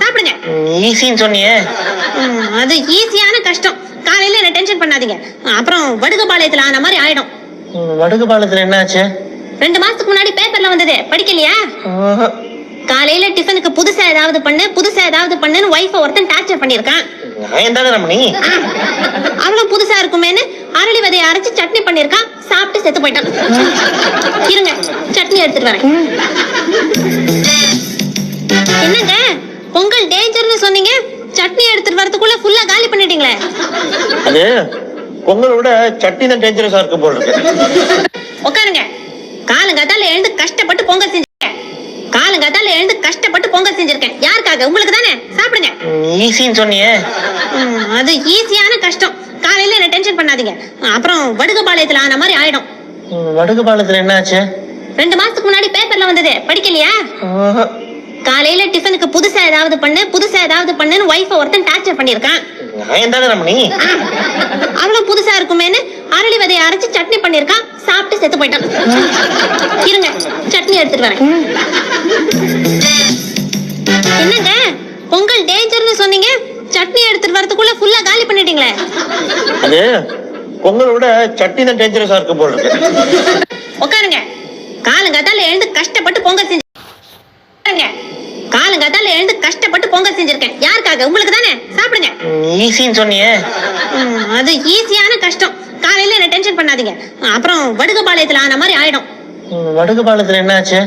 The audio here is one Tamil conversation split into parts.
சாப்பிடுங்க. ஈஸின்னு சொன்னியே. அது ஈஸியான கஷ்டம். காலையில என்ன டென்ஷன் பண்ணாதீங்க, அப்புறம் வடுகபாளையத்துல ஆன மாதிரி ஆயிடும். வடுகபாளையத்துல என்ன ஆச்சு? 2 மாசத்துக்கு முன்னாடி பேப்பர்ல வந்தது, படிக்கலையா? காலையில டிஃபனுக்கு புதுசா ஏதாவது பண்ணுன்னு வைஃப ஒருத்தன் டார்ச்சர் பண்ணிருக்கான். அவளும் புதுசா இருக்குமேன்னு அரளி விதையை அரைச்சு சட்னி பண்ணிருக்கான். சாப்பிட்டு செத்து போயிட்டான். இருங்க, சட்னி எடுத்துட்டு வரேன். என்னங்க பொங்கல் டேஞ்சர்னு சொன்னீங்க, சட்னி எடுத்துட்டு வரதுக்குள்ள ஃபுல்லா காலி பண்ணிட்டீங்களே. அது பொங்கலோட சட்னி தான் டேஞ்சரஸா இருக்கு போல இருக்கு. உட்காருங்க. காலங்காத்தால எழுந்து கஷ்டப்பட்டு பொங்கல் செஞ்சிருக்கேன். யாருக்காக? உங்களுக்கு தானே. சாப்பிடுங்க. ஈஸின்னு சொன்னியே. அது ஈஸியான கஷ்டம். காலையில என்ன டென்ஷன் பண்ணாதீங்க, அப்புறம் வடுகபாளையத்துல ஆன மாதிரி ஆயிடும். வடுகபாளையத்துல என்ன ஆச்சு? 2 மாசத்துக்கு முன்னாடி பேப்பர்ல வந்தது, படிக்கலையா? காலையில டிஃபனுக்கு புதுசா ஏதாவது பண்ணுன்னு வைஃப ஒருத்தன் டார்ச்சர் பண்ணிருக்கான். அவளும் புதுசா இருக்குமேன்னு அரளி விதையை அரைச்சு சட்னி பண்ணிருக்கான். சாப்பிட்டு செத்து போயிட்டான். இருங்க, சட்னி எடுத்துட்டு வரேன். என்னங்க பொங்கல் டேஞ்சர்னு சொன்னீங்க, சட்னி எடுத்துட்டு வரதுக்குள்ள ஃபுல்லா காலி பண்ணிட்டீங்களே. அது பொங்கலோட சட்னி தான் டேஞ்சரஸா இருக்கு போல இருக்கு. உட்காருங்க. காலங்காத்தால எழுந்து கஷ்டப்பட்டு பொங்கல் செஞ்சிருக்கேன். யாருக்காக? உங்களுக்கு தானே. சாப்பிடுங்க. ஈஸின்னு சொன்னியே. அது ஈஸியான கஷ்டம். காலையில என்ன டென்ஷன் பண்ணாதீங்க, அப்புறம் வடுகபாளையத்துல ஆன மாதிரி ஆயிடும். வடுகபாளையத்துல என்ன ஆச்சு?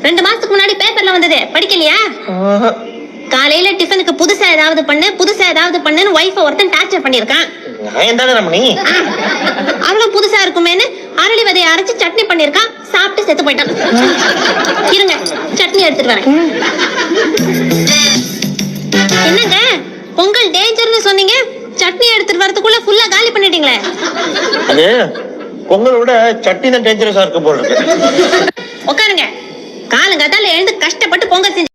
2 மாசத்துக்கு முன்னாடி பேப்பர்ல வந்தது, படிக்கலையா? காலையில டிஃபனுக்கு புதுசா ஏதாவது பண்ணுன்னு வைஃப ஒருத்தன் டார்ச்சர் பண்ணிருக்கான். அவளும் புதுசா இருக்குமேன்னு அரளி விதையை அரைச்சு சட்னி பண்ணிருக்கான். சாப்பிட்டு செத்து போயிட்டான். இருங்க, சட்னி எடுத்துட்டு வரேன். என்னங்க பொங்கல் டேஞ்சர்னு சொன்னீங்க, சட்னி எடுத்துட்டு வரதுக்குள்ள ஃபுல்லா காலி பண்ணிட்டீங்களே. அது பொங்கலோட சட்னி தான் டேஞ்சரஸா இருக்கு போல இருக்கு. உட்காருங்க. காலங்காத்தால எழுந்து கஷ்டப்பட்டு பொங்கல் செஞ்சு